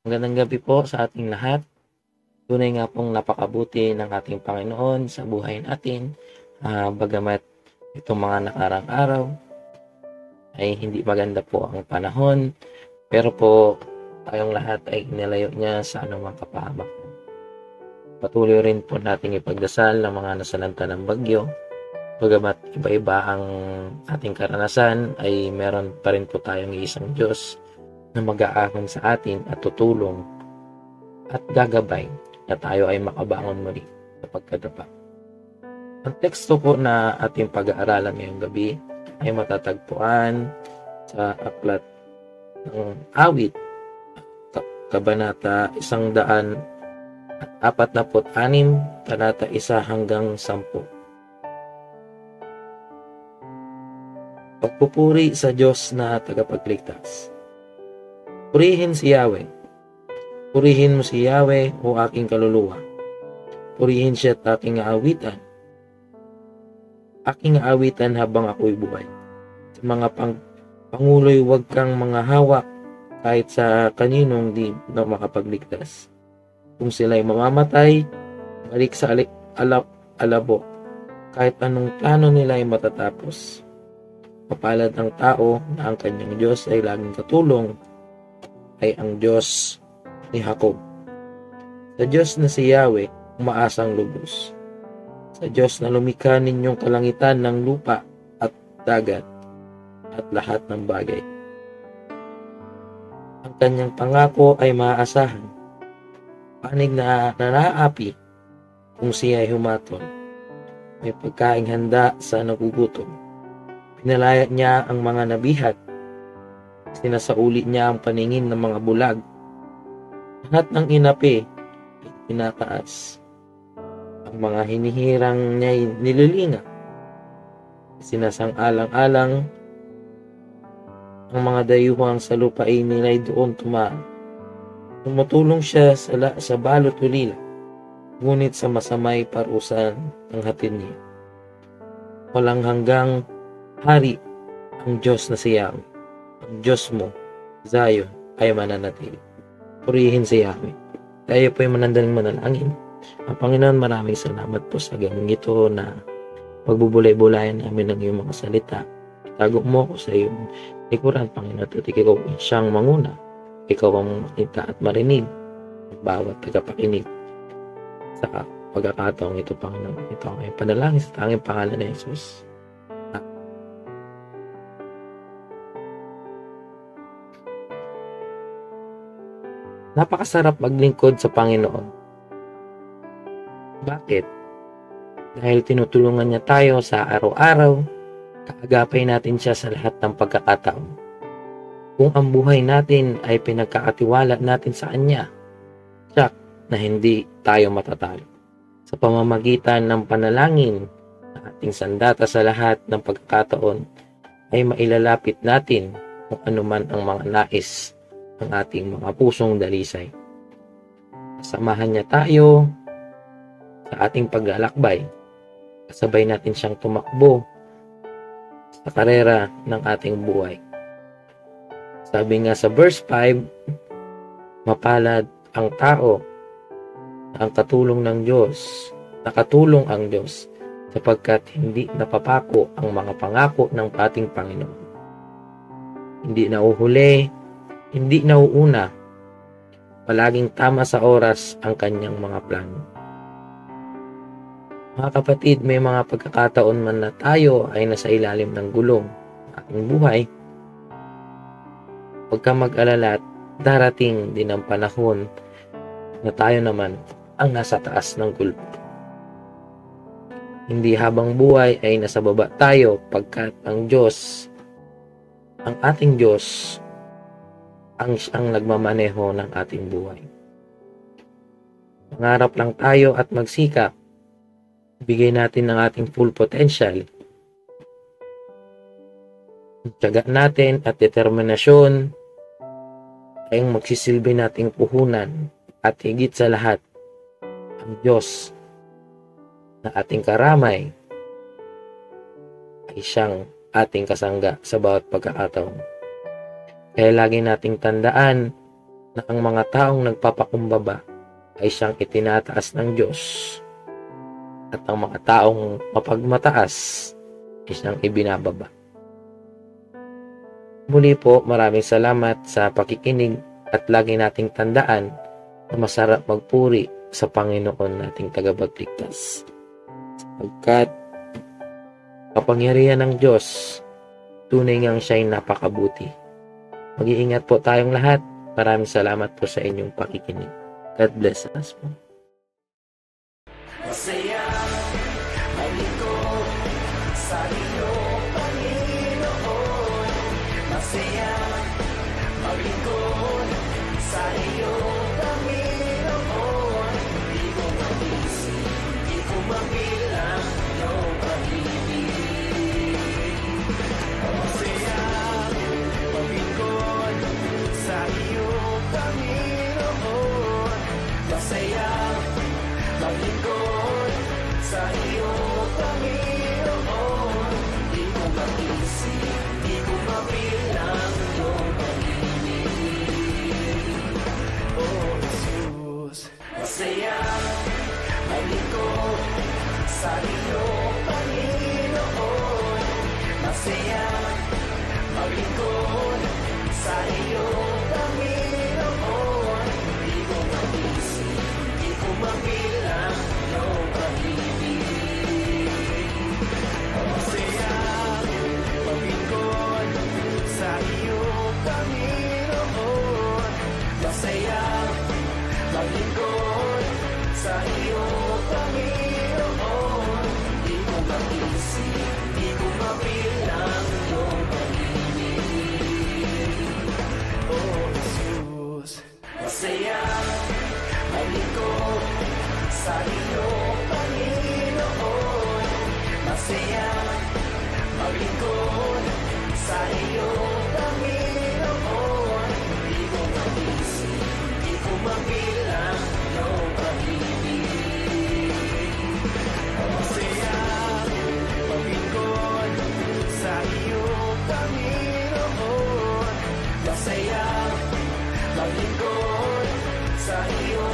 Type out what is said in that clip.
Magandang gabi po sa ating lahat. Tunay nga pong napakabuti ng ating Panginoon sa buhay natin. Bagamat itong mga nakarang araw ay hindi maganda po ang panahon, pero po tayong lahat ay inilayo niya sa anumang kapahamakan. Patuloy rin po nating ipagdasal ng mga nasalanta ng bagyo. Bagamat iba-iba ang ating karanasan, ay meron pa rin po tayong isang Diyos na mag-aahon sa atin at tutulong at gagabay na tayo ay makabangon muli sa pagkadapa. Ang teksto po na ating pag-aaralan ngayong gabi ay matatagpuan sa aklat ng Awit, Kabanata 146, talata 1 hanggang 10. Pagpupuri sa Diyos na tagapagligtas. Purihin si Yahweh. Purihin mo si Yahweh, o aking kaluluwa. Purihin siya at aking aawitan. Aking aawitan habang ako'y buhay. Sa mga panguloy, huwag kang mga hawak kahit sa kaninong di na makapagligtas. Kung sila'y mamamatay, balik sa alabo. Kahit anong plano nila ay matatapos. Mapalad ang tao na ang kanyang Diyos ay laging katulong, ay ang Diyos ni Jacob. Sa Diyos na si Yahweh, umaasang lubos. Sa Diyos na lumikha ninyong kalangitan ng lupa at dagat at lahat ng bagay. Ang kanyang pangako ay maaasahan. Panig na nanaapi kung siya ay humatol. May pagkaing handa sa nagugutom. Pinalaya niya ang mga nabihat. Sinasauli niya ang paningin ng mga bulag. Lahat ng inapi ay tinataas. Ang mga hinihirang niya ay nililinga. Sinasang-alang-alang ang mga dayuhang sa lupa ay nila'y doon tumaan. Tumutulong siya sa balot ulila, ngunit sa masamay parusan ang hatid niya. Walang hanggang hari ang Diyos na si Yahweh. Ang Diyos mo, Zion, ay mananatili. Purihin si Yahweh. Tayo po ay manandaling manalangin. Ang Panginoon, maraming salamat po sa ganyang ito na pagbubulay-bulayan namin ng iyong mga salita. Itago mo ko sa iyong likuran, Panginoon, at ikaw siyang manguna. Ikaw ang makita at marinig ng bawat tagapakinig sa pagkakataong ito, Panginoon. Ito ang iyong panalangin sa tanging pangalan ni Jesus. Napakasarap maglingkod sa Panginoon. Bakit? Dahil tinutulungan niya tayo sa araw-araw, kaagapay natin siya sa lahat ng pagkakataon. Kung ang buhay natin ay pinagkakatiwala natin sa Kanya, siya na hindi tayo matatalo. Sa pamamagitan ng panalangin na ating sandata sa lahat ng pagkakataon, ay mailalapit natin kung anuman ang mga nais ng ating mga pusong dalisay. Samahan niya tayo sa ating paglalakbay. Kasabay natin siyang tumakbo sa karera ng ating buhay. Sabi nga sa verse 5, mapalad ang tao na ang katulong ng Diyos, nakatulong ang Diyos, sapagkat hindi napapako ang mga pangako ng ating Panginoon. Hindi nauhuli, hindi nauuna, palaging tama sa oras ang kanyang mga plano. Mga kapatid, may mga pagkakataon man na tayo ay nasa ilalim ng gulong ng ating buhay. Huwag kang mag-alala, darating din ang panahon na tayo naman ang nasa taas ng gulong. Hindi habang buhay ay nasa baba tayo, pagkat ang Diyos, ang ating Diyos, ang nagmamaneho ng ating buhay. Mangarap lang tayo at magsikap. Bigay natin ng ating full potential. Tiyaga natin at determinasyon ay ang magsisilbi nating puhunan, at higit sa lahat, ang Diyos na ating karamay ay siyang ating kasangga sa bawat pagkakataon. Kaya lagi nating tandaan na ang mga taong nagpapakumbaba ay siyang itinataas ng Diyos at ang mga taong mapagmataas ay siyang ibinababa. Muli po, maraming salamat sa pakikinig at lagi nating tandaan na masarap magpuri sa Panginoon nating tagapagligtas. Sapagkat kapangyarihan ng Diyos, tunay ngang siya'y napakabuti. Mag-iingat po tayong lahat. Maraming salamat po sa inyong pakikinig. God bless us po. Masaya maglingkod sa iyo, Panginoon. Masaya maglingkod sa iyo, Panginoon. Di ko maisip, di ko mabilang iyong pag-ibig. Masaya maglingkod sa iyo, Panginoon. Masaya maglingkod sa iyo, Panginoon. Di ko maisip, di ko mabilang iyong pag-ibig. Oh, Jesus. Masaya maglingkod sa iyo, Panginoon. Masaya maglingkod sa iyo, Panginoon. Di ko maisip, di ko mabilang iyong pag-ibig. Masaya maglingkod sa iyo, Panginoon. Masaya maglingkod sa iyo, Panginoon. Di ko maisip, di ko mabilang iyong pag-ibig. Oh, Jesus. Masaya maglingkod sa iyo, Panginoon. Masaya maglingkod sa iyo, Panginoon. Di ko maisip, di ko mabilang iyong pag-ibig. Masaya maglingkod sa iyo, Panginoon. Masaya maglingkod sa iyo,